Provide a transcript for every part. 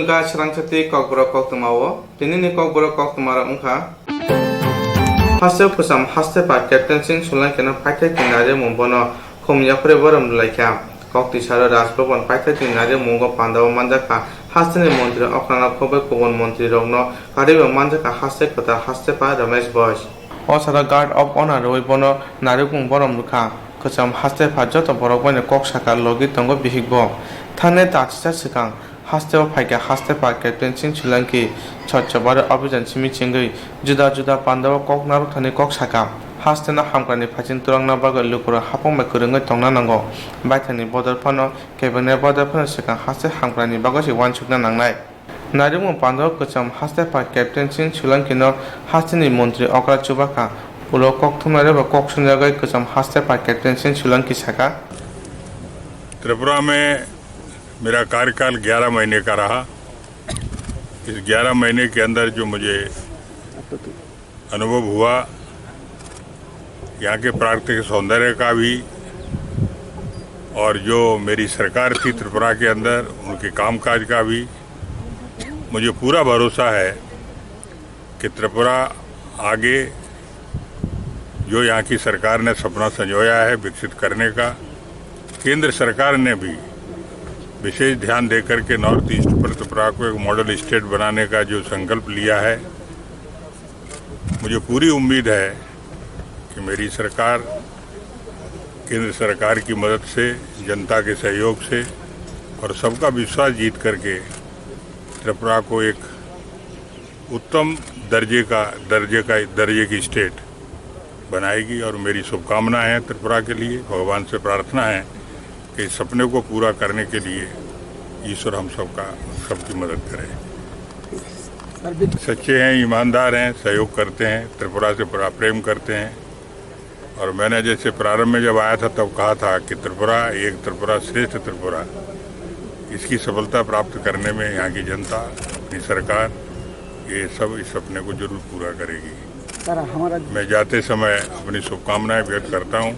Bisungka Swrangchati Kokborok Koktwma Tinini Kokborok Koktwma Ungka Haste Pusam Haste Pa Captain Sing Swrangchati Paite Tinare Mumbono Khumyapre Boram Laikam Kokti Sara Rasbon Paite Tinare Mungo Pandawa Manjaka Haste Montri Okana Kobe Kubon Montri Rogno Kariba Manjaka Haste Kota Haste Pa Ramesh Boys Osara Guard of Honor Roibono Narukung Boram Luka Kusam Haste Pa Joto Borokone Koksaka Logi Tongo Bihigbo Thane Tachsa Sikang Haste Paika Haste Pa Captain Sing Shulanki Chochabar Abijan Chimi Chingi Juda Juda Pandawa Kok Naru Thani Kok Saka Haste na Hamkani Pachin Turangna Baga Lukura Hapong Makurunga Tongna Nango Baitani Border Pano Kevene Border Pano Sikang Haste Hamkani Bagashi One Chukna Nangnai Narimu Pandawa Kucham Haste Pa Captain Sing Shulanki no Hasteni Montri Okra Chubaka Ulo Koktwma Reba Kok Sunjagai Kucham Haste Pa Captain Sing Shulanki Saka Tripura में मेरा कार्यकाल 11 महीने का रहा। इस 11 महीने के अंदर जो मुझे अनुभव हुआ यहाँ के प्राकृतिक सौंदर्य का भी और जो मेरी सरकार थी त्रिपुरा के अंदर उनके कामकाज का भी मुझे पूरा भरोसा है कि त्रिपुरा आगे जो यहाँ की सरकार ने सपना संजोया है विकसित करने का, केंद्र सरकार ने भी विशेष ध्यान देकर के नॉर्थ ईस्ट पर त्रिपुरा को एक मॉडल स्टेट बनाने का जो संकल्प लिया है, मुझे पूरी उम्मीद है कि मेरी सरकार केंद्र सरकार की मदद से, जनता के सहयोग से और सबका विश्वास जीत करके त्रिपुरा को एक उत्तम दर्जे की स्टेट बनाएगी। और मेरी शुभकामनाएं हैं त्रिपुरा के लिए, भगवान से प्रार्थना है कि इस सपने को पूरा करने के लिए ईश्वर हम सबकी मदद करे। सच्चे हैं, ईमानदार हैं, सहयोग करते हैं, त्रिपुरा से बड़ा प्रेम करते हैं। और मैंने जैसे प्रारंभ में जब आया था तब कहा था कि त्रिपुरा श्रेष्ठ त्रिपुरा, इसकी सफलता प्राप्त करने में यहाँ की जनता, अपनी सरकार, ये सब इस सपने को जरूर पूरा करेगी। मैं जाते समय अपनी शुभकामनाएं व्यक्त करता हूँ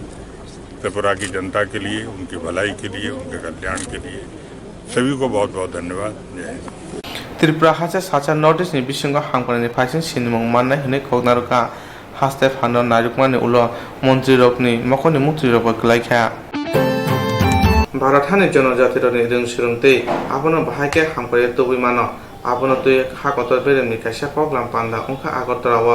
त्रिपुरा की जनता के लिए, उनकी भलाई के लिए, उनके कल्याण के लिए। सभी को बहुत बहुत धन्यवाद। जय हिंद। त्रिपुरा हासे साचा नॉर्थ ईस्ट नि बिसंग हामकरनि फाइसिन सिनमंग माननाय हने खोगनारुका हास्ते फानो नारुकमानि उलो मन्त्रि रकनि मखनि मुक्ति रक खलाइखा भारत हानि जनजाति रनि रिं सुरुंते आपनो बाहायके हामकरे तोबि मानो आपनो तुय हाकतर बेरेमनि कायसा पगलाम पान्दा उनखा आगरतराव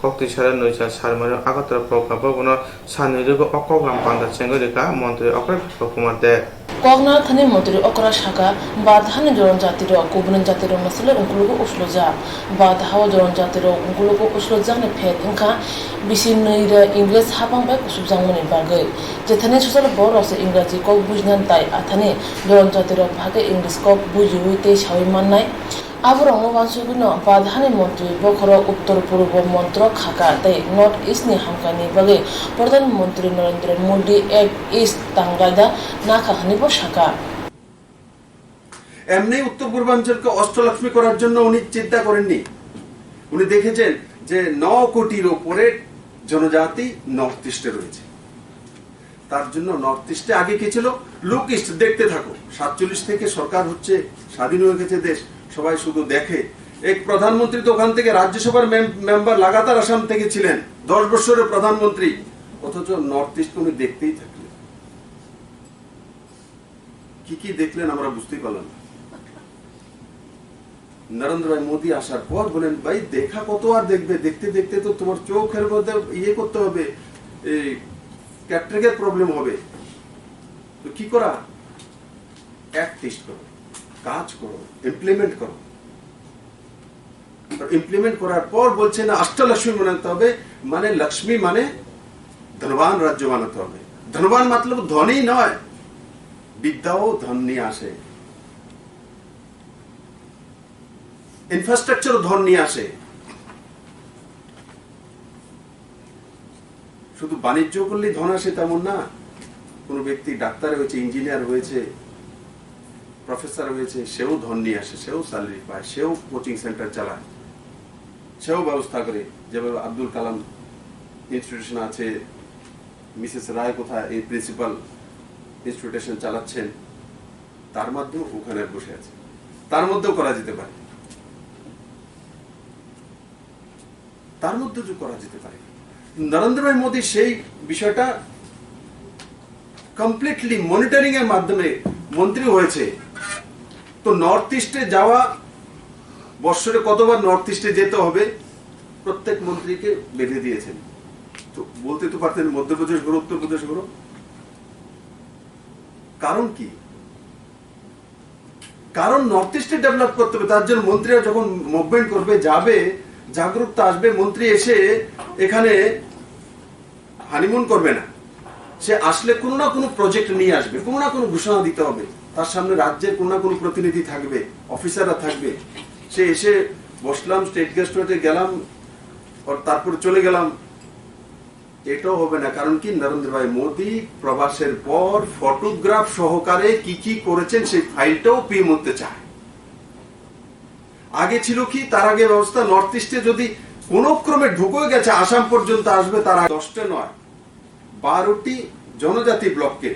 Kokti Sara Nuja Sarmaro Agatra Prokabono Sanirugo Okoglam Panda Chengorika Montri Okra Koktwma de Kogna Thani Montri Okra Shaka Badhani Swrangchati ro Kokborok Masala Unkulugo Usloja Badhawa Swrangchati ro Unkulugo Usloja ne Phet Inka Bisinira English Habang ba Kusubjangmani Bagai Jethane Social Boros Ingraji Kok Bujnan Tai Athane Swrangchati ro Bhage English Kok Bujuite Shawimanai Abraham Wansuguno Badhani Montri Bokoro Uttor Purbo Montro Khaka Tay North East ni Hamkani Bage Pradhan Mantri Narendra Modi Ek East Tangada Naka Hanibo Shaka এমনি উত্তর পূর্বাঞ্চলকে অষ্টলক্ষ্মী করার জন্য উনি চিন্তা করেননি। উনি দেখেছেন যে 9 কোটির উপরে জনজাতি নর্থ ইস্টে রয়েছে, তার জন্য নর্থ ইস্টে আগে কি ছিল, লুক ইস্ট দেখতে থাকো। 47 থেকে সরকার হচ্ছে, স্বাধীন হয়ে গেছে দেশ, সবাই শুধু দেখে। এক প্রধানমন্ত্রী তো ওখান থেকে রাজ্যসভার মেম্বার লাগাতার আসাম থেকে ছিলেন, 10 বছরের প্রধানমন্ত্রী, অথচ নর্থ ইস্ট উনি দেখতেই থাকলেন। কি দেখলেন আমরা বুঝতেই পারলাম না। নরেন্দ্র ভাই মোদী আসার পর বলেন, ভাই দেখা কত আর দেখবে, দেখতে দেখতে তো তোমার চোখের মধ্যে ইয়ে করতে হবে, এই ক্যাটরেকের প্রবলেম হবে। তো কি করা, অ্যাক্ট করো, কাজ করো, ইমপ্লিমেন্ট করো। ইমপ্লিমেন্ট করার পর বলছে না অষ্টলক্ষ্মী বানাতে হবে, মানে লক্ষ্মী মানে ধনবান রাজ্য বানাতে হবে। ধনবান মতলব ধনী নয়, বিদ্যাও ধন নিয়ে আসে, ইনফ্রাস্ট্রাকচার ধন নিয়ে আসে। শুধু বাণিজ্য করলেই ধন আসে তেমন না। কোন ব্যক্তি ডাক্তার হয়েছে, ইঞ্জিনিয়ার হয়েছে, প্রফেসর হয়েছে, সেও ধন নিয়ে আসে, সেও স্যালারি পায়, সেও কোচিং সেন্টার চালায়, সেও ব্যবস্থা করে। যেভাবে আব্দুল কালাম ইনস্টিটিউশন আছে, মিসেস রায় কোথায় এই প্রিন্সিপাল ইনস্টিটিউশন চালাচ্ছেন, তার মাধ্যমে ওখানে বসে আছে। তার মধ্যেও করা যেতে পারে, তার মধ্যে করা যেতে পারে। নরেন্দ্র ভাই মোদী সেই বিষয়টা কমপ্লিটলি মনিটরিং এর মাধ্যমে মন্ত্রী হয়েছে। তো নর্থ ইস্টে যাওয়া, বৎসরে কতবার নর্থ ইস্টে যেতে হবে প্রত্যেক মন্ত্রীকে বেঁধে দিয়েছেন। তো বলতে তো পারতেন মধ্যপ্রদেশ ঘুরো, উত্তরপ্রদেশ ঘুরো। কারণ কি? কারণ নর্থ ইস্টে ডেভেলপ করতে হবে। তার জন্য মন্ত্রীরা যখন মুভমেন্ট করবে, যাবে, জাগরুকতা আসবে। মন্ত্রী এসে এখানে হানিমুন করবে না, সে আসলে কোনো না কোনো প্রজেক্ট নিয়ে আসবে, কোনো না কোনো ঘোষণা দিতে হবে। তার সামনে রাজ্যের কোনো না কোনো প্রতিনিধি থাকবে, অফিসাররা থাকবে। সে এসে বসলাম, স্টেট গেস্ট হতে গেলাম, তারপর চলে গেলাম, এটাও হবে না। কারণ কি? নরেন্দ্র ভাই মোদী প্রবাসের পর ফটোগ্রাফ সহকারে কি কি করেছেন সেই ফাইলটাও পিএম হতে চায়। আগে ছিল কি? তার আগে ব্যবস্থা, নর্থ ইস্টে যদি কোন ক্রমে ঢুকে গেছে, আসাম পর্যন্ত আসবে, তার 10টা নয় 12টি জনজাতি ব্লককে,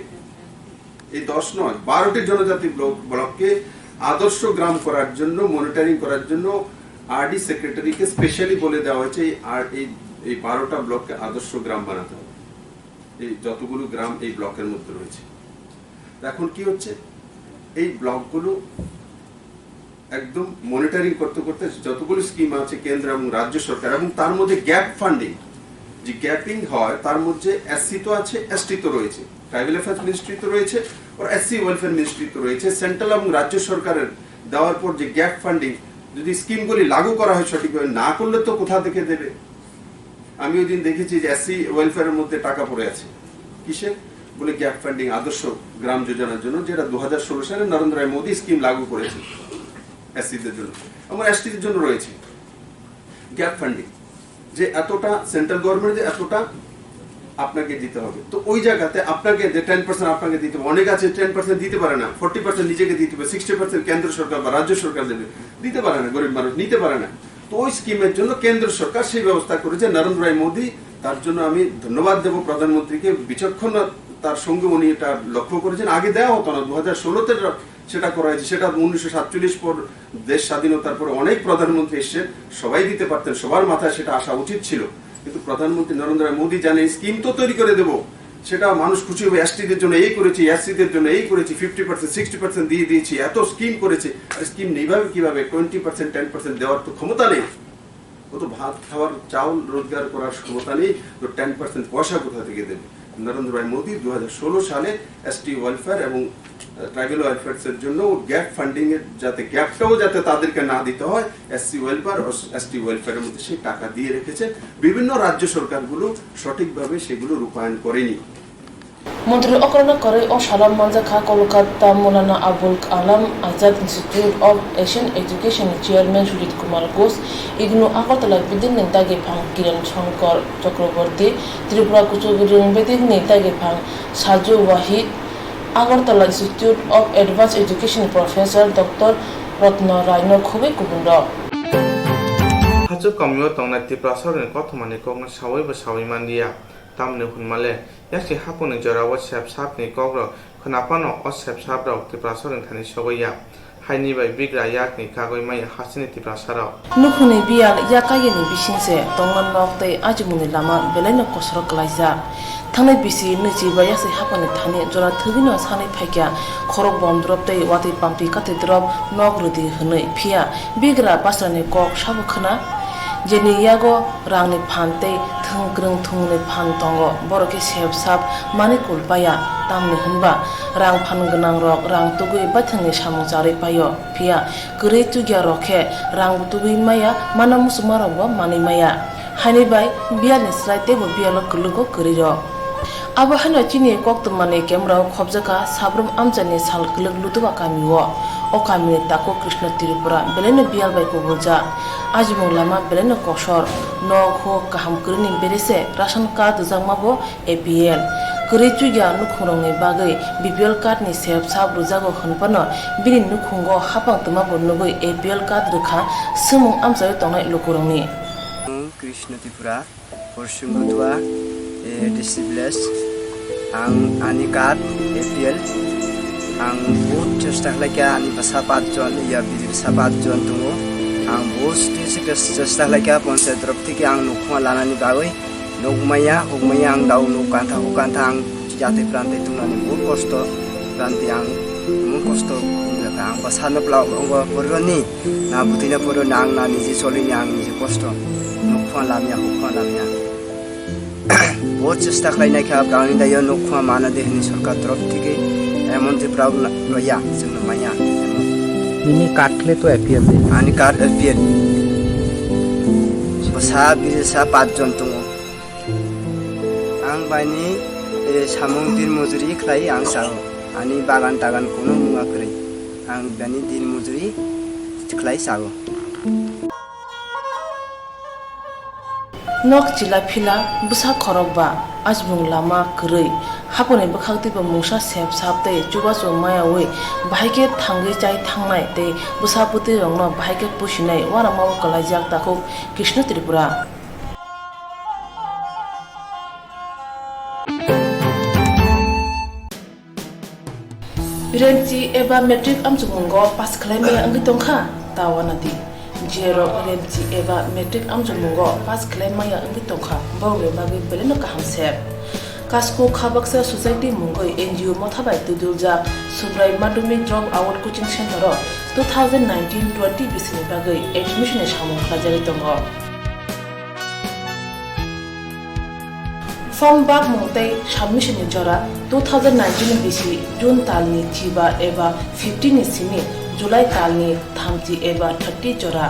এই 10 নয় 12টি জনজাতি ব্লককে আদর্শ গ্রাম করার জন্য, মনিটরিং করার জন্য আরডি সেক্রেটারিকে স্পেশালি বলে দেওয়া হয়েছে আর এই 12টা ব্লককে আদর্শ গ্রাম বানাতে হবে। এই যতগুলো গ্রাম এই ব্লকের মধ্যে রয়েছে, এখন কি হচ্ছে? এই ব্লকগুলো একদম মনিটরিং করতে করতে যতগুলো স্কিম আছে কেন্দ্র এবং রাজ্য সরকার, এবং তার মধ্যে গ্যাপ ফান্ডিং, যে গ্যাপিং হয় তার মধ্যে এসসি তো আছে, এসটি তো রয়েছে, ট্রাইবাল অ্যাফেয়ার্স মিনিস্ট্রি তো রয়েছে, আর এসসি ওয়েলফেয়ার মিনিস্ট্রি তো রয়েছে। সেন্ট্রাল এবং রাজ্য সরকারের দেওয়ার পর যে গ্যাপ ফান্ডিং, যদি স্কিমগুলি লাগু করা হয় সঠিকভাবে, না করলে তো কোথা থেকে দেবে? আমি ওই দিন দেখেছি যে এসসি ওয়েলফেয়ারের মধ্যে টাকা পড়ে আছে, কিসের? বলে গ্যাপ ফান্ডিং, আদর্শ গ্রাম যোজনার জন্য, যেটা 2016 সালে নরেন্দ্র ভাই মোদী স্কিম লাগু করেছে এসসিদের জন্য, এবং এসটিদের জন্য রয়েছে গ্যাপ ফান্ডিং, যে এতটা সেন্ট্রাল গভর্নমেন্ট এতটা আপনাকে দিতে হবে। তো ওই জায়গাতে আপনাকে যে 10% আপনাকে দিতে হবে, অনেক আছে 10% দিতে পারে না, 40% নিজেকে দিতে হবে, 60% কেন্দ্র সরকার বা রাজ্য সরকার দেবে, দিতে পারে না, গরিব মানুষ নিতে পারে না। তো ওই স্কিমের জন্য কেন্দ্র সরকার সেই ব্যবস্থা করেছে নরেন্দ্র ভাই মোদী। তার জন্য আমি ধন্যবাদ দেব প্রধানমন্ত্রীকে, বিচক্ষণ তার সঙ্গে উনি এটা লক্ষ্য করেছেন। আগে দেওয়া হতো না, 2016-তে সেটা করা হয়েছে। সেটা 1947 পর দেশ স্বাধীনতার পর অনেক প্রধানমন্ত্রী এসেছেন, সবাই দিতে পারতেন, সবার মাথায় সেটা আসা উচিত ছিল। কিন্তু প্রধানমন্ত্রী নরেন্দ্র মোদী জানেন স্কিম তো তৈরি করে দেবো, সেটা মানুষ খুশি হবে, এসটিদের জন্য এই করেছি, এসসিদের জন্য এই করেছি, 50% 60% দিয়ে দিয়েছি, এত স্কিম করেছে। আর স্কিম নিভাবে কিভাবে? 20% 10% দেওয়ার তো ক্ষমতা নেই, ও তো ভাত খাওয়ার চাউল রোজগার করার ক্ষমতা নেই, তো 10% পয়সা কোথা থেকে দেবে? নরেন্দ্র ভাই মোদী 2016 সালে এসটি ওয়েলফেয়ার এবং ট্রাইবাল ওয়েলফেয়ার এর জন্য গ্যাপ ফান্ডিং এর যাতে গ্যাপটাও যাতে তাদেরকে না দিতে হয়, এসসি ওয়েলফেয়ার ও এসটি ওয়েলফেয়ারের মধ্যে সেই টাকা দিয়ে রেখেছে। বিভিন্ন রাজ্য সরকারগুলো সঠিকভাবে সেগুলো রূপায়ণ করেনি। মন্ত্রী অকরণ করে ও সালাম মঞ্জাখা Kolkata Maulana Abul Kalam Azad institute of Asian education chairman Sujit Kumar Ghosh, IGNOU Agartala বিদিন নেতাগে ভাং কিরণ শঙ্কর চক্রবর্তী, ত্রিপুরা কুচবিহার বেদিক নেতাগে ভাং Saju Wahid, Agartala institute of advance education professor doctor Ratna রায়ন খুবই কুবুন্ড হাজু কমিও তংনা ত্রিপুরা সরকারের কথমানি কংনা সাওয়াই বা সাওয়াই মান্দিয়া tamne hunmale yakti haponi jorawo sep sapni kogro khonapano o sep saprok tipra soren thani sogoya haini bai bigra yakni kagoi mai hasini tipra sarao nukhuni bial yakayeni bisingse tonglan nokte ajmuni lama beleno kosrok laija thanai bisi nichi bayase haponi thani jora thubino sani phaikya khorok bomdropte wati pampi kate drop nogrudi hnoi phia bigra pasrani kok sabukhna jeni yago rangni phante thungkrung thungni phan tongo boroke sep sap mani kulpaya tamni hunba rang phan gnang rok rang tugui bathangni samujari payo phia kure tugya rokhe rang tugui maya manam sumarogo mani maya hani bai biani slaite bo bialo kulugo kuri ro abo hano chini Koktwma ni camera khobjaka sabrum amjani sal kulug lutuba kamiwo o kamini tako Krishna Tripura beleno bial bai ko boja ajmung lama beleno kosor no kho kaham kurni berese ration card jangmabo APL kuri chugya nukhurongni bagai BPL card ni sep sab rujago khonpano bini nukhungo hapang tuma bonnugoi APL card rukha sumung amjai tongnai lukurongni Krishna Tripura Koktwma disabilities ang ani card APL आं बहुत चेष्टा खालामो आंनि बासा 5 जन या बिदिसा 5 जन दङ आं बहुत चेष्टा खालामो पन्चायत तरफ থেকে आं नखमा लानानै बागै नगमाया हगमाया आं दाउ नकान्था हकान्था आं जाते प्रान्ते तुंनानै बहुत कष्ट प्रान्ते आं बहुत कष्ट आं बासानो प्लाव परनि ना बुथिना पर आं ना निजे सलिनि आं निजे कष्ट नखमा लामिया हकमा लामिया बहुत चेष्टा खालामनायखा गावनि दायो नखमा माना देहनि सरकार तरफ থেকে एमन जे प्राव रया जोंनो माया ini katle to appear de आंनि कार्ड एपिएल बासा बिसा 5 जन दङ आं बायनि सामुं दिन मजुरि खालाय आं साहो आंनि बागान टागान कोनो मुवाखै आं बानि दिन मजुरि खालाय Saho nok chila phila busa khorokba ajbung lama krei hapone bakhakti ba musa sep sapte chuba so maya we bhaike thangi chai thangnai te busa puti rongno bhaike pusinai wara mau kala jak takuk krishna tripura renci eba metric amchumungo pas khlaime angi tongkha tawanati jero renci eba metric amchumungo pas khlaime angi tongkha bawe bagi beleno kahamsep kasko khabaksa society mungoi NGO mothabai tudulja subrai madumi drop out coaching center 2019-20 bisini bagai admission e samung khajari tongo form bag mungtai submission ni jora 2019 bisi June talni chiba eba 15 ni simi July talni thamchi eba 30 jora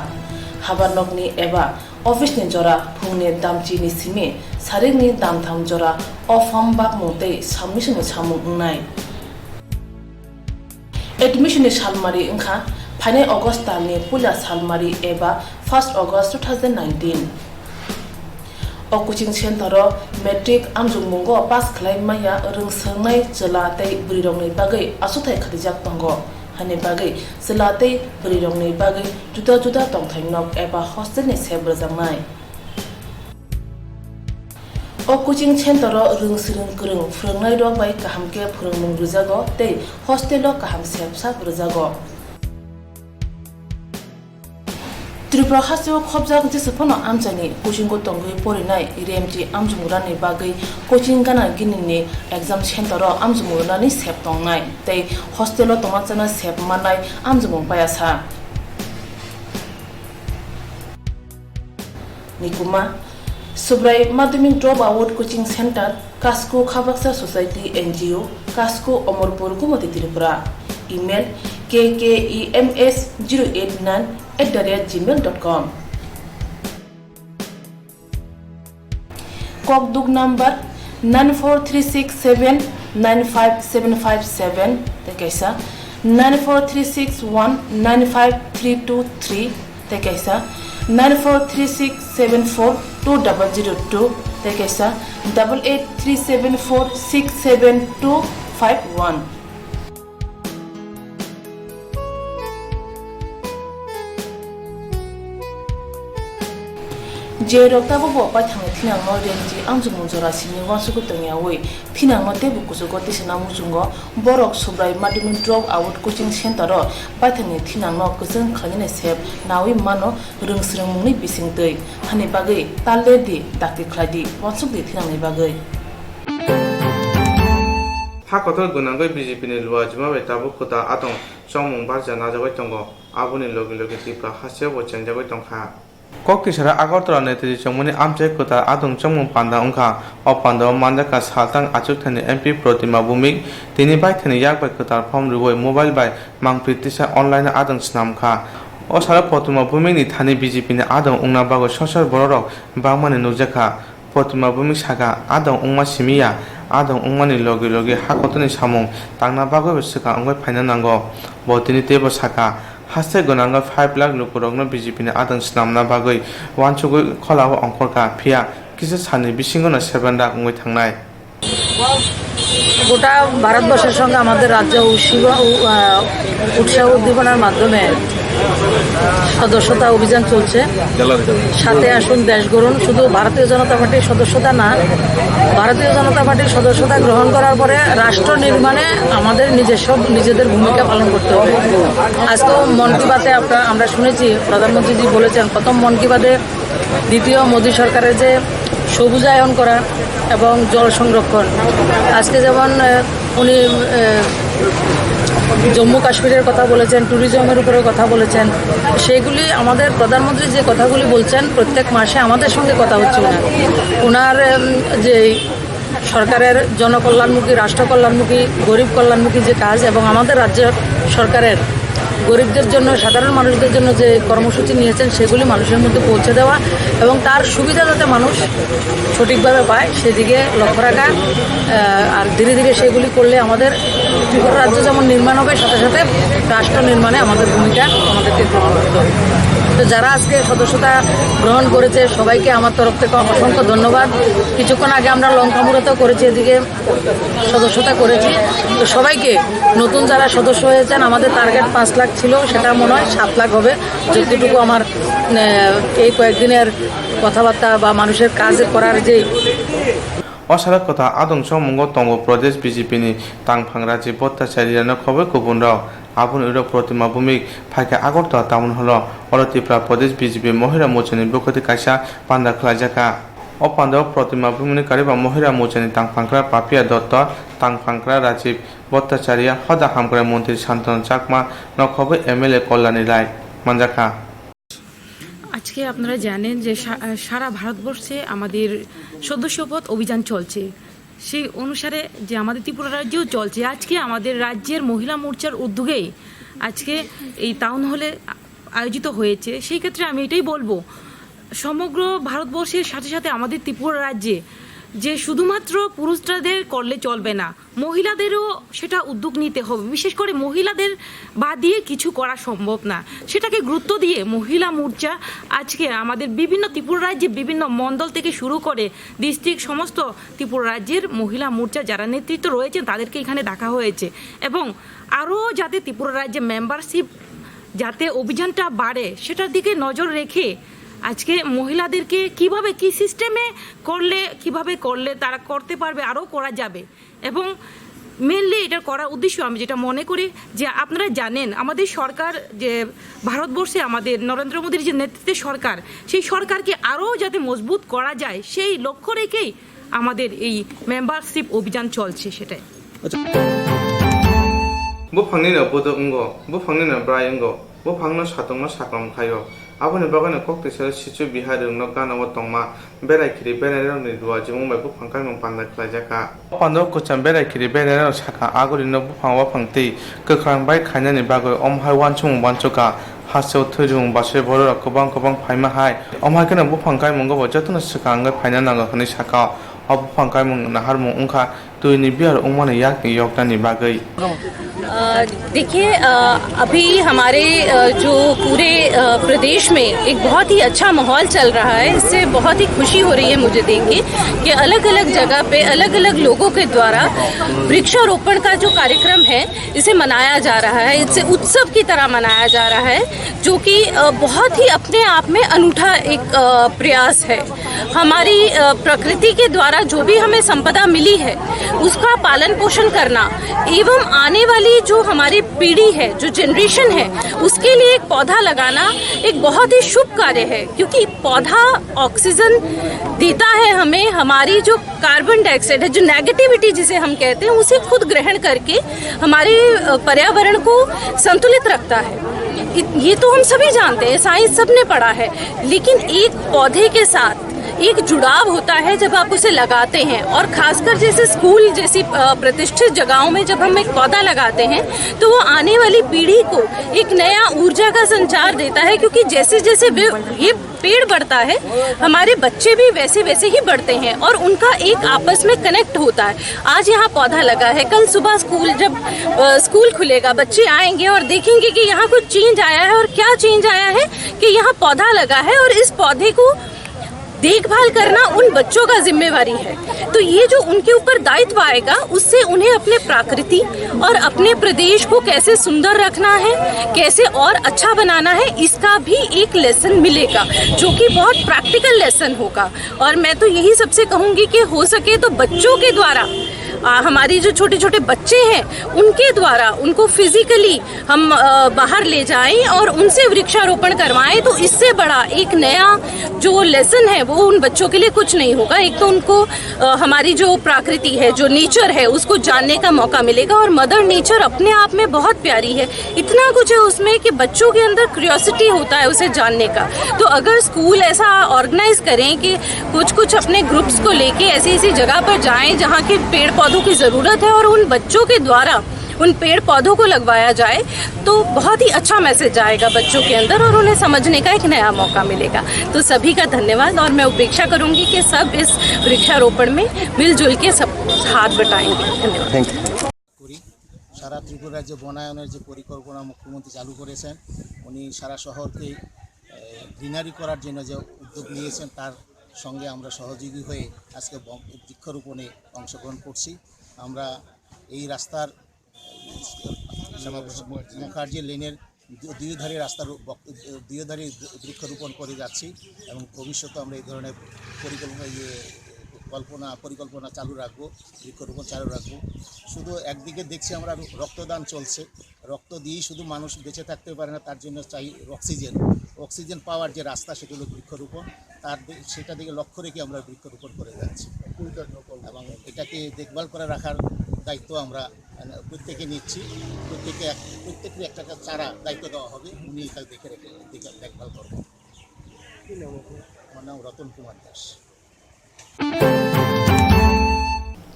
habanokni eba office ni jora phungni damchi ni simi saring ni damtham jora of form bag mungtai submission ni samung nai admission ni salmari ingkha phane August talni pula salmari eba 1st August 2019 o coaching center metric amjung mungo pass khlai maya rung sangnai chela tei brirong nei bagai asuthai khadijak tongo hane bagai chela tei brirong nei bagai juda juda tongthai nok eba hostel ni sebra jangnai o coaching center rung sirung kurung phrangnai rok bai kahamke phurungmung rujago tei hostel o kaham sepsa rujago Tripura hasio khobjak jesepono amjani coaching ko tongui porinai RMT amjumurani bagai coaching gana ginini exam center amjumurani sep tongnai tei hostel tomachana sep manai amjumung payasa nikuma subrai madhyamik drop out coaching center kasko khabaksa society NGO kasko omorpur kumoti Tripura email kkems089@gmail.com Kokduk number 943679577 tekaisa 943619532 tekaisa 943674202 tekaisa 8837467251 Jerokta bo pa thang thinang no renji amjung jora sini wasu ko tongya we thinang no tebu kusu ko tisna mujungo borok subrai madhyamik drop out coaching center ro pa thani thinang no kusung khaline sep nawi mano rungsrung mungni bisingtei hani bagai talle di dakti khladi wasu di thinang ni bagai ha kotor gunangoi BJP ni luwa jima be tabu khuta atong chongmung bar jana jagoi tongo abuni logi logi tipra hasya bo chanjagoi tongkha Kokisara Agartala netri chongmuni amche kota adung chongmung panda ongkha o panda mandaka saltang achuk thani MP Protima Bumik tini bai thani yak bai kota form ruwoi mobile bai mangpritisa online adung snamkha o sara Protima Bumik ni thani BJP ni adung ongna bago sosor borok bangmani nukjakha Protima Bumik saka adung ongma simiya adung ongmani logi logi hakotoni samung tangna bago besaka ongoi phaina nango bo tini tebo saka haste gonanga 5 lakh lukurokno BJP ni adang snamna bagoi wanchugoi kholao ongkorka phia kisa sani bisingona servanda ngoi thangnai গোটা ভারতবর্ষের সঙ্গে আমাদের রাজ্য উৎসাহ উদ্দীপনার মাধ্যমে সদস্যতা অভিযান চলছে। 7 আসন দেশ গঠন, শুধু ভারতীয় জনতা পার্টির সদস্যতা না, ভারতীয় জনতা পার্টির সদস্যতা গ্রহণ করার পরে রাষ্ট্র নির্মাণে আমাদের নিজেদের ভূমিকা পালন করতে হবে। আজকেও মন কি বাতে আমরা শুনেছি প্রধানমন্ত্রীজি বলেছেন, প্রথম মন কি বাতে দ্বিতীয় মোদী সরকারের যে সবুজায়ন করা এবং জল সংরক্ষণ, আজকে যেমন উনি জম্মু কাশ্মীরের কথা বলেছেন, ট্যুরিজমের উপরে কথা বলেছেন, সেগুলি আমাদের প্রধানমন্ত্রী যে কথাগুলি বলছেন প্রত্যেক মাসে আমাদের সঙ্গে কথা হচ্ছে ওনার যে সরকারের জনকল্যাণমুখী, রাষ্ট্র কল্যাণমুখী, গরিব কল্যাণমুখী যে কাজ এবং আমাদের রাজ্য সরকারের গরিবদের জন্য, সাধারণ মানুষদের জন্য যে কর্মসূচি নিয়েছেন সেগুলি মানুষের মধ্যে পৌঁছে দেওয়া এবং তার সুবিধা যাতে মানুষ সঠিকভাবে পায় সেদিকে লক্ষ্য রাখা। আর ধীরে ধীরে সেগুলি করলে আমাদের ত্রিপুরা রাজ্য যেমন নির্মাণ হবে, সাথে সাথে রাষ্ট্র নির্মাণে আমাদের ভূমিকা আমাদেরকে গ্রহণ করতে হবে। তো যারা আজকে সদস্যতা গ্রহণ করেছে সবাইকে আমার তরফ থেকে অসংখ্য ধন্যবাদ। কিছুক্ষণ আগে আমরা লঙ্কামুড়াতেও করেছি, এদিকে সদস্যতা করেছি। তো সবাইকে, নতুন যারা সদস্য হয়েছেন, আমাদের টার্গেট 5 লাখ ছিল, সেটা মনে হয় 7 লাখ হবে, যতটুকু আমার এই কয়েকদিনের কথাবার্তা বা মানুষের কাজ করার যে অসারক কথা আদংশ মঙ্গ তঙ্গ প্রদেশ বিজেপিনি তাংফাংরা যে বত্তাচারীরানো খবর গুবুন রাও আবুন ইউরোপ প্রতিমা ভূমিক ফাইকে আগরতলা তামুন হল অরতিপ্রা প্রদেশ বিজেপি মহিলা মোর্চানি বকতি কাইসা পান্ডা খোলাজাকা অপান্ডব প্রতিমা ভূমিনি কারিবা মহিলা মোর্চানি তাংফাংরা পাপিয়া দত্ত তাংফাংরা রাজীব বত্তাচারিয়া হদা হামগ্রা মন্ত্রী শান্তনু চাকমা নখবে এমএলএ কল্যাণী রায় মানজাকা। আজকে আপনারা জানেন যে সারা ভারতবর্ষে আমাদের সদস্যপদ অভিযান চলছে, সেই অনুসারে যে আমাদের ত্রিপুরা রাজ্যেও চলছে। আজকে আমাদের রাজ্যের মহিলা মোর্চার উদ্যোগেই আজকে এই টাউন হলে আয়োজিত হয়েছে। সেই ক্ষেত্রে আমি এটাই বলবো, সমগ্র ভারতবর্ষের সাথে সাথে আমাদের ত্রিপুরা রাজ্যে যে শুধুমাত্র পুরুষদের করলে চলবে না, মহিলাদেরও সেটা উদ্যোগ নিতে হবে। বিশেষ করে মহিলাদের বাদ দিয়ে কিছু করা সম্ভব না, সেটাকে গুরুত্ব দিয়ে মহিলা মোর্চা আজকে আমাদের বিভিন্ন ত্রিপুরা রাজ্যে বিভিন্ন মণ্ডল থেকে শুরু করে ডিস্ট্রিক্ট সমস্ত ত্রিপুরা রাজ্যের মহিলা মোর্চা যারা নেতৃত্ব রয়েছেন তাদেরকে এখানে ডাকা হয়েছে এবং আরও যাতে ত্রিপুরা রাজ্যে মেম্বারশিপ যাতে অভিযানটা বাড়ে সেটার দিকে নজর রেখে আজকে মহিলাদেরকে কিভাবে কি সিস্টেমে কিভাবে করলে তারা করতে পারবে, আরও করা যাবে। এবং মেনলি এটার করার উদ্দেশ্য আমি যেটা মনে করি যে আপনারা জানেন আমাদের সরকার যে ভারতবর্ষে আমাদের নরেন্দ্র মোদীর যে নেতৃত্বের সরকার, সেই সরকারকে আরও যাতে মজবুত করা যায় সেই লক্ষ্য রেখেই আমাদের এই মেম্বারশিপ অভিযান চলছে। সেটাই বুফাংনিনো বুদুঙ্গো বুফাংনিনো ব্রায়ঙ্গো বুফাংনো সাতংনো সাকলাম খায়ো aboni bagano kokte sel sichu bihar no gana wa tongma berai khiri berai rong ni duwa jimu mai bufang kai mong panda khlajaka pando kocham berai khiri berai rong saka agori no bufang wa phangti kokrang bai khaina ni bagoi omhai wanchung wanchuka haseu thujung base boro kobang phaima hai omhai kana bufang kai mong go jatuna saka angai phaina nanga khani saka bufang kai mong nahar mong ungkha tuini biar ungmane yak ni yokta ni bagai। देखिए, अभी हमारे जो पूरे प्रदेश में एक बहुत ही अच्छा माहौल चल रहा है, इससे बहुत ही खुशी हो रही है मुझे देख के कि अलग अलग जगह पे अलग अलग लोगों के द्वारा वृक्षारोपण का जो कार्यक्रम है इसे मनाया जा रहा है, इसे उत्सव की तरह मनाया जा रहा है, जो कि बहुत ही अपने आप में अनूठा एक प्रयास है। हमारी प्रकृति के द्वारा जो भी हमें संपदा मिली है उसका पालन पोषण करना एवं आने वाली जो हमारी पीढ़ी है, जो जनरेशन है, उसके लिए एक पौधा लगाना एक बहुत ही शुभ कार्य है, क्योंकि पौधा ऑक्सीजन देता है हमें, हमारी जो कार्बन डाइऑक्साइड है, जो नेगेटिविटी जिसे हम कहते हैं, उसे खुद ग्रहण करके हमारे पर्यावरण को संतुलित रखता है। ये तो हम सभी जानते हैं, साइंस सबने पढ़ा है, लेकिन एक पौधे के साथ एक जुड़ाव होता है जब आप उसे लगाते हैं, और खासकर जैसे स्कूल जैसी प्रतिष्ठित जगहों में जब हम एक पौधा लगाते हैं तो वो आने वाली पीढ़ी को एक नया ऊर्जा का संचार देता है, क्योंकि जैसे जैसे ये पेड़ बढ़ता है हमारे बच्चे भी वैसे वैसे ही बढ़ते हैं और उनका एक आपस में कनेक्ट होता है। आज यहाँ पौधा लगा है, कल सुबह जब स्कूल खुलेगा बच्चे आएंगे और देखेंगे कि यहाँ कुछ चेंज आया है, और क्या चेंज आया है कि यहाँ पौधा लगा है, और इस पौधे को देखभाल करना उन बच्चों का जिम्मेवारी है। तो ये जो उनके ऊपर दायित्व आएगा, उससे उन्हें अपने प्रकृति और अपने प्रदेश को कैसे सुंदर रखना है, कैसे और अच्छा बनाना है, इसका भी एक लेसन मिलेगा, जो कि बहुत प्रैक्टिकल लेसन होगा। और मैं तो यही सबसे कहूँगी कि हो सके तो बच्चों के द्वारा, हमारी जो छोटे छोटे बच्चे हैं उनके द्वारा उनको फिजिकली हम बाहर ले जाएं और उनसे वृक्षारोपण करवाएं, तो इससे बड़ा एक नया जो लेसन है वो उन बच्चों के लिए कुछ नहीं होगा। एक तो उनको हमारी जो प्रकृति है, जो नेचर है, उसको जानने का मौका मिलेगा। और मदर नेचर अपने आप में बहुत प्यारी है, इतना कुछ है उसमें कि बच्चों के अंदर क्यूरियोसिटी होता है उसे जानने का। तो अगर स्कूल ऐसा ऑर्गेनाइज करें कि कुछ कुछ अपने ग्रुप्स को लेके ऐसी ऐसी जगह पर जाएं जहाँ के पेड़ पौधों की जरूरत है और उन बच्चों के द्वारा उन पेड़ पौधों को लगवाया जाए, तो बहुत ही अच्छा मैसेज आएगा बच्चों के अंदर और उन्हें समझने का एक नया मौका मिलेगा। तो सभी का धन्यवाद, और मैं अपेक्षा करूंगी कि सब इस वृक्षारोपण में मिलजुल के सब हाथ बटाएंगे। धन्यवाद। Thank you. সারা ত্রিপুরা রাজ্যে বনায়নের যে পরিকল্পনা মুখ্যমন্ত্রী চালু করেছেন, উনি সারা শহরকে গ্রিনারি করার জন্য যে উদ্যোগ নিয়েছেন, তার সঙ্গে আমরা সহযোগী হয়ে আজকে বৃক্ষরোপণে অংশগ্রহণ করছি। আমরা এই রাস্তার মুখার্জি লেনের দুই ধারে রাস্তার দুই ধারে বৃক্ষরোপণ করে যাচ্ছি এবং ভবিষ্যতে আমরা এই ধরনের পরিকল্পনা চালু রাখবো, বৃক্ষরোপণ চালু রাখবো। শুধু একদিকে দেখছি আমরা রক্তদান চলছে, রক্ত দিয়েই শুধু মানুষ বেঁচে থাকতে পারে না, তার জন্য চাই অক্সিজেন পাওয়ার যে রাস্তা, সেটা হলো বৃক্ষরোপণ। সেটা দিকে লক্ষ্য রেখে আমরা বৃক্ষরোপণ করে যাচ্ছি এবং এটাকে দেখভাল করে রাখার দায়িত্ব আমরা প্রত্যেকে নিচ্ছি। প্রত্যেকের একটা চারা দায়িত্ব দেওয়া হবে, উনি এটা দেখভাল করবেন। আমার নাম রতন কুমার দাস।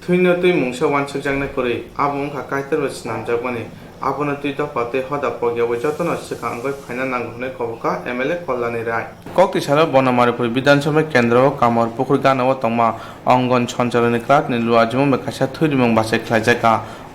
থুইনো তুই মুংসা ওয়ানসুক জাংনা করে আবু মুখা কাইতের বেশ নাম যাবনে আবুনো তুই দফাতে হদা পগিয়াবো যতন সিখা আঙ্গই ফাইনা নাঙ্গুনে কবকা এমএলএ কল্যাণী রায় কক্তি সারা বনমারিপুর বিধানসভা কেন্দ্র কামর পুকুর গানাও তংমা অঙ্গন সঞ্চালনী ক্লাব নিলুয়া জুমুং বেখাসা থুইরিমুং বাসে খ্লাইজাকা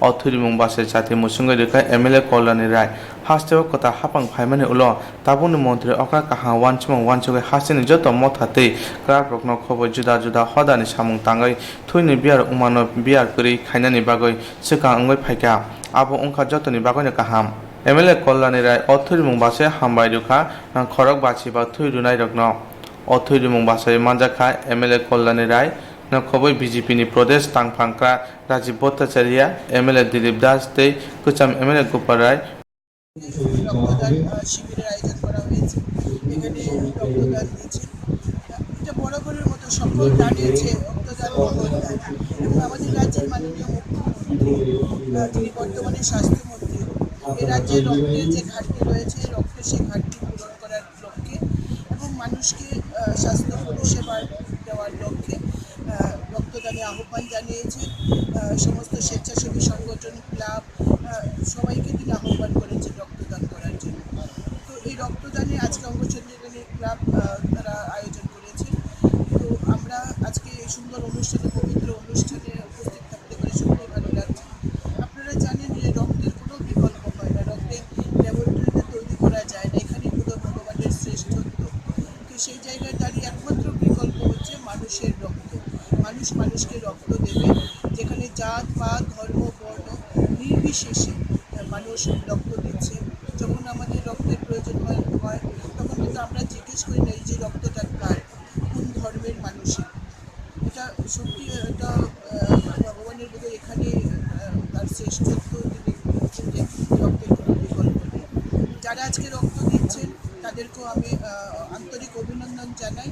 অথুরিমুং বাসে জাতি মুসুঙ্গই রেখা এমএলএ কল্যাণী রায় হাস্তেও কথা হাপাং ফাইমানে উল তাবুনি মন্ত্রী অকা কাহা ওয়ানচুগে হাসিনি যত মথাতে ক্লাব রকন খবর জুদা জুদা হদানি সামুং তাঙ্গই থুইনি বিয়ার উমানো বিয়ার করি খাইনানি বাগৈ সিখা আঙ্গই ফাইকা আবু অংখা যতনি বাগৈনে কাহাম এমএলএ কল্যাণী রায় অথুরিমুং বাসে হামবাই রুখা খরক বাছি বা থুই রুনাই রকন অথুরিমুং বাসে মানজাখা এমএলএ কল্যাণী রায় খবর বিজেপি নি প্রদেশ তাংফাংক্রা রাজীব ভট্টাচার্য এমএলএ দিলীপ দাস দে কুচাম এমএলএ গোপাল রায় রক্তদান শিবিরের আয়োজন করা হয়েছে। এখানে রক্তদান দিয়েছে, এটা বরাবরের মতো সফল দাঁড়িয়েছে রক্তদান এবং আমাদের রাজ্যের মাননীয় মুখ্যমন্ত্রী, যিনি বর্তমানে স্বাস্থ্যমন্ত্রী, এই রাজ্যের রক্তের যে ঘাটতি রয়েছে, রক্তের সেই ঘাটতি পূরণ করার লক্ষ্যে এবং মানুষকে স্বাস্থ্য পরিষেবা দেওয়ার লক্ষ্যে রক্তদানে আহ্বান জানিয়েছে। সমস্ত স্বেচ্ছাসেবী সংগঠন, ক্লাব, সবাইকে তিনি আহ্বান করেছেন রক্তদান করার জন্য। তো এই রক্তদানে আজকে অঙ্গসঞ্চালনী ক্লাব তারা আয়োজন করেছে। তো আমরা আজকে এই সুন্দর অনুষ্ঠানে, পবিত্র অনুষ্ঠানে উপস্থিত থাকতে পারে সত্যি ভালো লাগছে। আপনারা জানেন যে রক্তের কোনো বিকল্প হয় না, রক্তের ল্যাবরেটরিতে তৈরি করা যায় না, এখানেই পুরো ভগবানের শ্রেষ্ঠত্ব। তো সেই জায়গায় দাঁড়িয়ে একমাত্র বিকল্প হচ্ছে মানুষের রক্ত। মানুষ মানুষকে রক্ত দেবে, যেখানে জাত পাত ধর্ম বর্ণ নির্বিশেষে মানুষ রক্ত দিচ্ছে। যখন আমাদের রক্তের প্রয়োজন হয় তখন কিন্তু আমরা জিজ্ঞেস করি না এই যে রক্তটা কার, কোন ধর্মের মানুষের। এটা সত্যি এটা ভগবানের বোধ এখানে তার শ্রেষ্ঠত্ব তিনি বলছেন যে রক্তের কোনো বিকল্প নেই। যারা আজকে রক্ত দিচ্ছেন তাদেরকেও আমি আন্তরিক অভিনন্দন জানাই।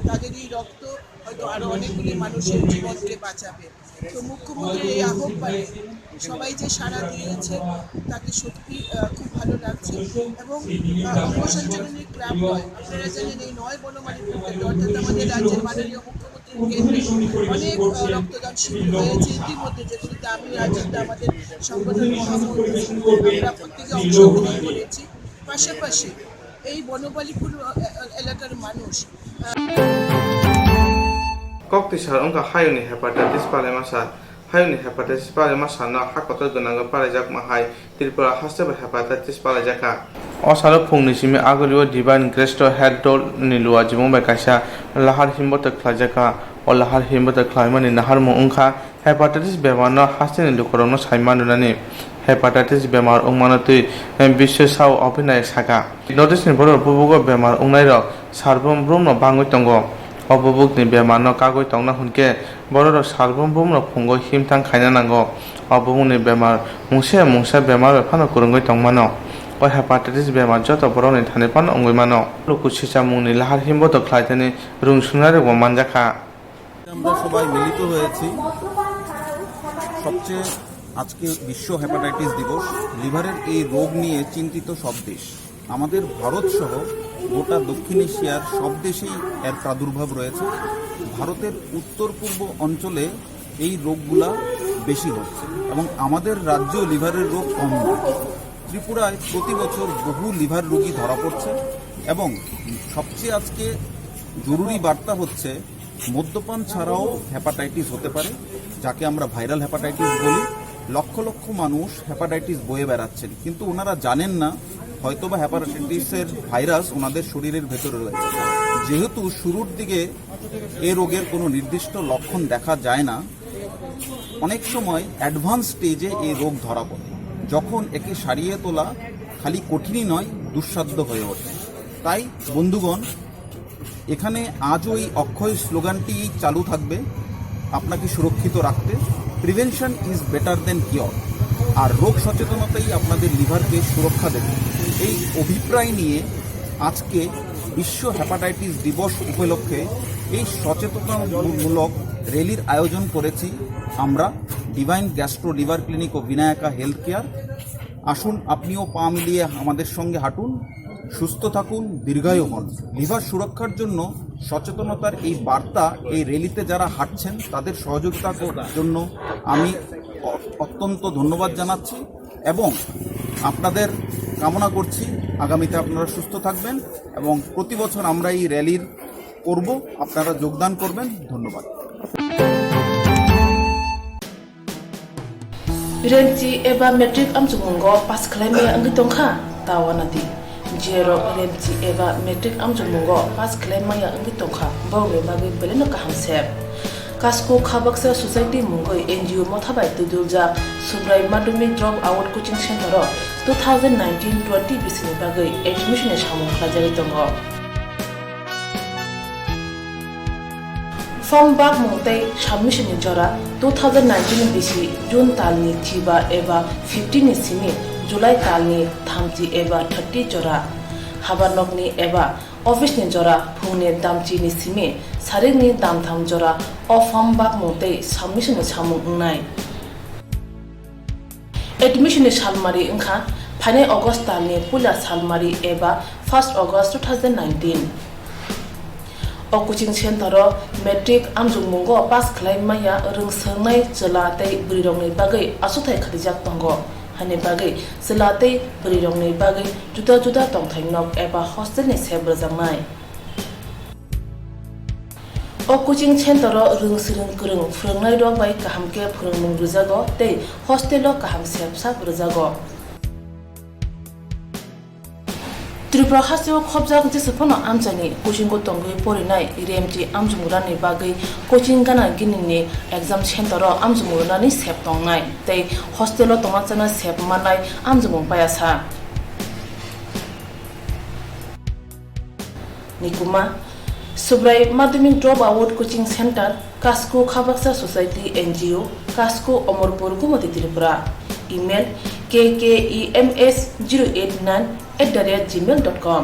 তাদের এই রক্ত হয়তো আরও অনেকগুলি মানুষের জীবনকে বাঁচাবে। তো মুখ্যমন্ত্রীর এই আহ্বানে সবাই যে সাড়া দিয়েছে তাতে সত্যি খুব ভালো লাগছে। এবং অঙ্গসঞ্চালনী ক্লাব নয়, আপনারা জানেন এই নয় বনমালীপুর কেন্দ্র অর্থাৎ আমাদের রাজ্যের মাননীয় মুখ্যমন্ত্রীর কেন্দ্রে অনেক রক্তদান শিবির হয়েছে ইতিমধ্যে, যেগুলিতে আমি রাজ্যে আমাদের সংগঠন মহামন্ত্রী আমরা প্রত্যেকে অংশগ্রহণ করেছি। পাশাপাশি এই বনমালীপুর এলাকার মানুষ কক্তি সার অঙ্কা হাইনি hepatitis পালেমাসা hayuni hepatitis pare masano hakoto gunanga pare jak mahai Tripura hasteba hepatitis pare jaka osalo phungni simi agulio divine grace to head dol nilua jimong ba kaisa lahar himbota khlajaka o lahar himbota khlaimani nahar mo ungkha hepatitis bemar no hasteni lukorno saimanunani hepatitis bemar ungmanatui bisho sao opinai saka notice ni boro bubugo bemar ungnai rok sarbom brumno bangoi tongo obubuk ni bemar no kagoi tongna hunke boro sarbom brumno phungo himtang khaina nango obubuk ni bemar mungsa bemar phano kurungoi tongmano o hepatitis bemar joto boroni thane pan ongoi mano luku sisamungni lahar himboto khlaitani rungsunare go manjaka আমরা সবাই মিলিত হয়েছি সবচেয়ে আজকে বিশ্ব hepatitis দিবস লিভারের এই রোগ নিয়ে চিন্তিত সব দেশ আমাদের ভারত সহ গোটা দক্ষিণ এশিয়ার সব দেশেই এর প্রাদুর্ভাব রয়েছে ভারতের উত্তর পূর্ব অঞ্চলে এই রোগগুলা বেশি হচ্ছে এবং আমাদের রাজ্যেও লিভারের রোগ কম নয় ত্রিপুরায় প্রতি বছর বহু লিভার রোগী ধরা পড়ছে এবং সবচেয়ে আজকে জরুরি বার্তা হচ্ছে মদ্যপান ছাড়াও হেপাটাইটিস হতে পারে যাকে আমরা ভাইরাল হেপাটাইটিস বলি লক্ষ লক্ষ মানুষ হেপাটাইটিস বয়ে বেড়াচ্ছেন কিন্তু ওনারা জানেন না হয়তোবা হেপাটাইটিসের ভাইরাস ওনাদের শরীরের ভেতরে রয়েছে যেহেতু শুরুর দিকে এ রোগের কোনো নির্দিষ্ট লক্ষণ দেখা যায় না অনেক সময় অ্যাডভান্স স্টেজে এই রোগ ধরা পড়ে যখন একে সারিয়ে তোলা খালি কঠিনই নয় দুঃসাধ্য হয়ে ওঠে তাই বন্ধুগণ এখানে আজও এই অক্ষয় স্লোগানটি চালু থাকবে আপনাকে সুরক্ষিত রাখতে prevention is better than cure আর রোগ সচেতনতাই আপনাদের লিভারকে সুরক্ষা দেবে এই অভিপ্রায় নিয়ে আজকে বিশ্ব হেপাটাইটিস দিবস উপলক্ষে এই সচেতনতামূলক র্যালির আয়োজন করেছি আমরা ডিভাইন গ্যাস্ট্রো লিভার ক্লিনিক ও বিনায়কা হেলথ কেয়ার আসুন আপনিও পা মিলিয়ে আমাদের সঙ্গে হাঁটুন সুস্থ থাকুন দীর্ঘায়ু হন লিভার সুরক্ষার জন্য সচেতনতার এই বার্তা এই র্যালিতে যারা হাঁটছেন তাদের সহযোগিতার জন্য আমি অত্যন্ত ধন্যবাদ জানাচ্ছি এবং আপনাদের কামনা করছি আগামীতে আপনারা সুস্থ থাকবেন এবং প্রতি বছর আমরা এই র্যালির করব আপনারা যোগদান করবেন ধন্যবাদ Renti eba metric amchungo pas claim angi tongkha tawanati jero renti eba metric amchungo pas claim maya angi tongkha bawle bagi beleno ka hamsep kasko khabaksa society mungoi NGO mothabai tudulja subrai madumi drop out coaching center 2019-20 bisini bagai admission e samung khajari tongo Form bag mungtai submission ni jora 2019 bisi June talni chiba eba 15 ni simi July talni thamchi eba 30 jora habanok ni eba office ni jora phune damchi ni simi saring ni dam tham jora o form bag mungtai submission ni samung nai admission ni salmari ingkha phane August talni pula salmari eba 1st August 2019 o coaching center metric amjung mungo pas khlai maya rung sangnai chalate brirong ni bagai asuthai khadijak tongo hani bagai chalate brirong ni bagai juda juda tongthai nok eba hostel ni sebr jangnai o coaching center rung sirung kurung phrangnai rok bai kahamke phurungmung rujago tei hostel o kaham sebsa rujago Tripura haseo khobjak jesepono amjani coaching go tongoi porinai remti amjumurani bagai coaching gana ginini exam center ro amjumurani sep tongnai tei hostel o tongachana sep manai amjumung payasa Nikuma Subrai Madhyamik Drop Out Coaching Center Kasko Khabaksa Society NGO Kasko Omorpur Gumati Tripura Email kkems089@gmail.com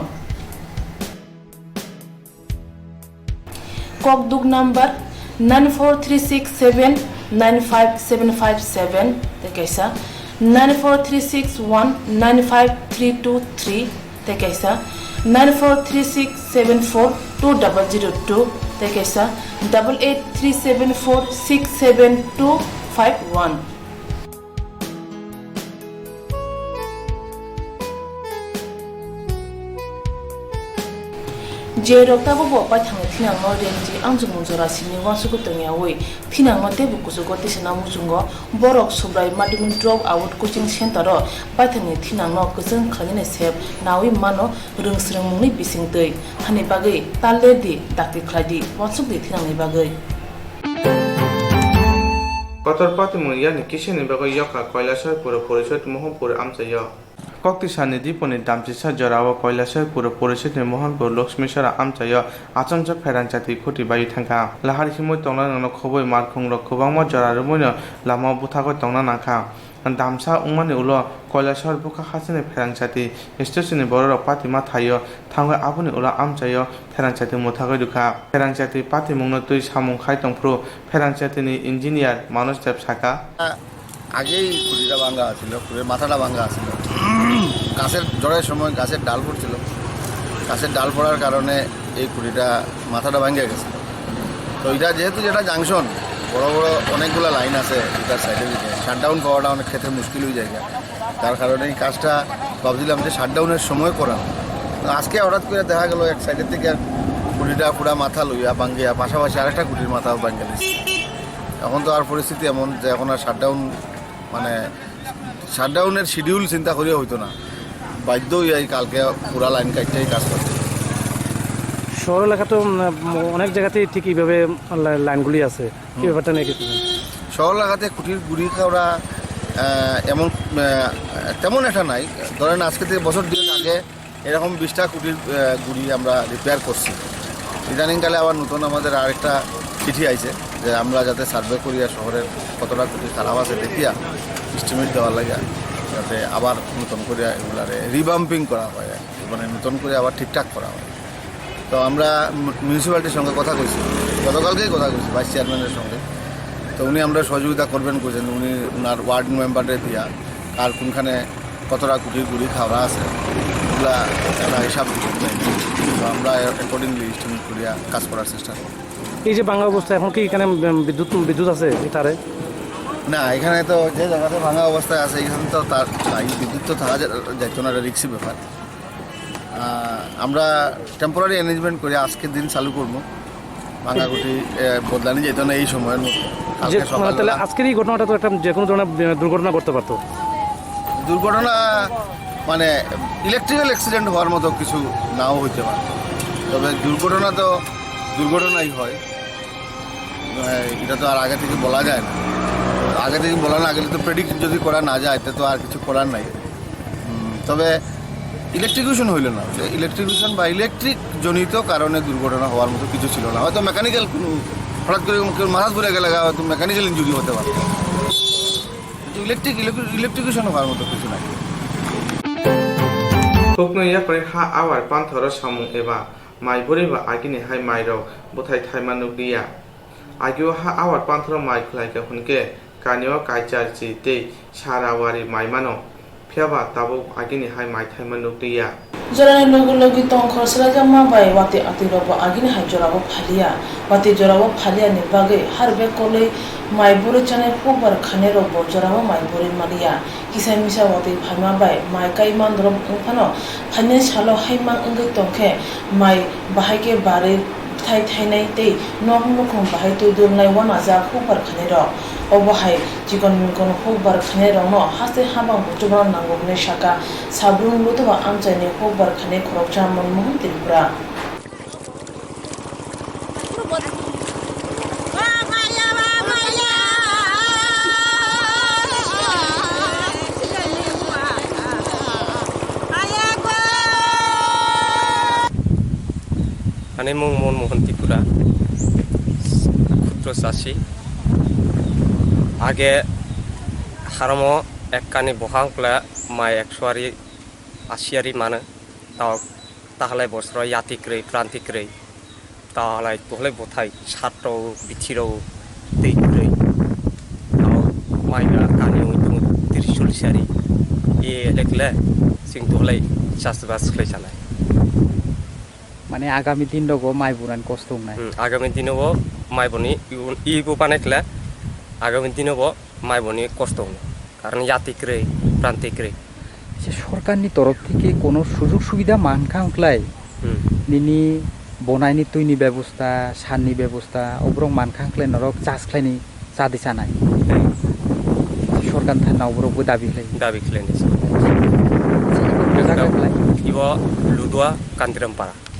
Kokduk number 94367-95757 tekaisa 94361-95323 tekaisa 943674202 tekaisa 8837467251 je rokta bo pa thang thinang no renji angjung mujora sini wasu ko tengyawi thinang ma te bukusu ko tisna mujungo borok subrai madiming drop out coaching center ro pa thang thinang no kusung khalini sep nawi mano rungsreng mungni bisingtei hani bagai talle di takti khladi wasu di thinang ni bagai Kotorpati muyani kishini bago yoka Kailasar pura Porishad Mohanpur Amsaya. Koktisani diponi damchisa jorawa Kailasar pura Porishad Mohanpur Lakshmishara Amsaya Achonja Swrangchati Koti bayi thangka. Lahari himoi tongna nangno khoboi markhung ro khobangma jorarumoino lama buthago tongna nangka. Damsa ungmani ulo Kailasar buka hasini Swrangchati stationi borok patima thayo thangoi aboni ulo Amsaya Swrangchati muthago dukha. Swrangchati pati mungno tui samung khai tongphru Swrangchati ni engineer Manoj Dev Saka. আগেই খুঁটিটা ভাঙ্গা ছিল, খুঁড়ের মাথাটা ভাঙ্গা ছিল। গাছের ঝড়ের সময় গাছের ডাল পড়ছিল, গাছের ডাল পড়ার কারণে এই খুঁটিটা মাথাটা ভাঙ্গে গেছিল। তো এটা যেহেতু যেটা জাংশন, বড় বড় অনেকগুলো লাইন আছে এটার সাইডে দিকে, শাটডাউন পাওয়াটা অনেক ক্ষেত্রে মুশকিল হয়ে যায়। তার কারণে এই কাজটা ভাবছিলাম যে শাটডাউনের সময় করা। তো আজকে হঠাৎ করে দেখা গেল এক সাইডের থেকে খুঁটিটা পুরা মাথা লইয়া ভাঙ্গিয়া পাশাপাশি আরেকটা খুঁটির মাথাও ভাঙ্গে গেছে। এখন তো আর পরিস্থিতি এমন যে এখন আর শাটডাউনের শিডিউল চিন্তা করিয়া হইতো না, বাধ্য হইয়াই কালকে পুরা লাইন কাটতেই কাজ করছে। শহর এলাকা তো অনেক জায়গাতেই ঠিক এইভাবে লাইনগুলি আছে, এই ব্যাপারটা নিয়ে কিছু শহর এলাকাতে খুঁটির গুড়ি খাওয়া এমন তেমন একটা নাই। ধরেন আজকে থেকে বছর 2 আগে এরকম 20টা খুঁটির গুড়ি আমরা রিপেয়ার করছি। ইদানিংকালে আবার নতুন আমাদের আরেকটা চিঠি আইছে যে আমরা যাতে সার্ভে করিয়া শহরের কতটা খুঁটি খারাপ আছে দেখিয়া এস্টিমেট দেওয়ার লাগে যাতে আবার নতুন করে এগুলারে রিবাম্পিং করা হয়, মানে নতুন করে আবার ঠিকঠাক করা হয়। তো আমরা মিউনিসিপ্যালিটির সঙ্গে কথা কইছি, গতকালকেই কথা কইছি ভাইস চেয়ারম্যানের সঙ্গে। তো উনি আমরা সহযোগিতা করবেন কইছেন, উনি ওনার ওয়ার্ড মেম্বারদের দিয়া আর কোনখানে কতটা খুঁটির গুড়ি খাওয়া আছে এগুলা একটা হিসাব দিচ্ছেন। তো আমরা অ্যাকর্ডিংলি এস্টিমেট করিয়া কাজ করার চেষ্টা করব। এই যে ভাঙা অবস্থা, এখন কি এখানে বিদ্যুৎ আছে এটারে? না, এখানে তো যে জায়গাতে ভাঙা অবস্থায় আছে এখানে তো তার বিদ্যুৎ তো থাকা যাইতো না, এটা রিক্সি ব্যাপার। আমরা টেম্পোরারি অ্যারেঞ্জমেন্ট করে আজকের দিন চালু করবো। ভাঙা গুটি বদলানি যেত না এই সময়ের মধ্যে। তাহলে আজকের এই ঘটনাটা তো একটা যে কোনো ধরনের দুর্ঘটনা করতে পারতো। দুর্ঘটনা মানে ইলেকট্রিক্যাল অ্যাক্সিডেন্ট হওয়ার মতো কিছু নাও হইতে পারে, তবে দুর্ঘটনা তো দুর্ঘটনাই হয়, এটা তো আর আগে থেকে বলা যায় না। আগে থেকে বলা না গেলে তো প্রেডিক্ট যদি করা না যায় তা তো আর কিছু করার নাই। তবে ইলেকট্রিকিউশন হইল না, ইলেকট্রিকিউশন বা ইলেকট্রিক জনিত কারণে দুর্ঘটনা হওয়ার মতো কিছু ছিল না। হয়তো মেকানিক্যাল কোনো হঠাৎ করে মাথা ঘুরে গেলে হয়তো মেকানিক্যাল ইনজুরি হতে পারে, ইলেকট্রিকিউশন হওয়ার মতো কিছু নাই। Kokno yakre ha awar panthoro samung eba mai boriba agini hai mairo bothai thaima nukdiya agio ha awar panthoro mai khlaika hunke kanio kaichar chi te sarawari mai mano phiaba tabo agini hai mai thaima nukdiya jorane logi tong khorsala jamma bai wate atirobo agini hai jorabo phalia wate jorabo phalia ni bage harbe kole mai bore chane pobar khane robo jorabo mai bore malia kisai misa wate phama bai mai kai mandrom phano phane salo haimang ngai tongkhe mai bahai bare thai nai te nok nukhong bahai tu durnai wana ja pobar khane ro obahai jikon kon pobar khane ro no hase habang butubran nangomne shaka sabrun lutuba amchane pobar khane khorokcha manmohon tripura Ani mung mohan Tripura ক্ষুদ্র চাষী আগে হারমো একখানি বহাংকলা মাই 180 মানে তাও তাহলে বছর ইয়াতিক্রে ক্রান্তিক্রে তাহলে তোলে বোথাই সাতটাও বিথিরাও दैक्रे তাও মাইরা কানি উইতুং 30 সারি এ লেখলে সিং তোলে চাষবাস খাই চালায় মানে আগামী দিন রগো মাই বুরান কষ্ট নাই আগামী দিনও মাই বনি ইগো বানাইলে আগামী দিনও মাই বনি কষ্ট নাই কারণ ইয়াতিক্রে প্রান্তিক্রে সরকারনি তরফ থেকে কোনো সুযোগ সুবিধা মানখা উঠলাই নিনি बनायनि तुयनि व्यवस्था साननि व्यवस्था अब्रं मानखांख्लाय नरक चासख्लायनि जादि जानाय सरकार थानाव बरबो दाबि खालायनाय इबो लुदुआ कान्ट्रिरामपारा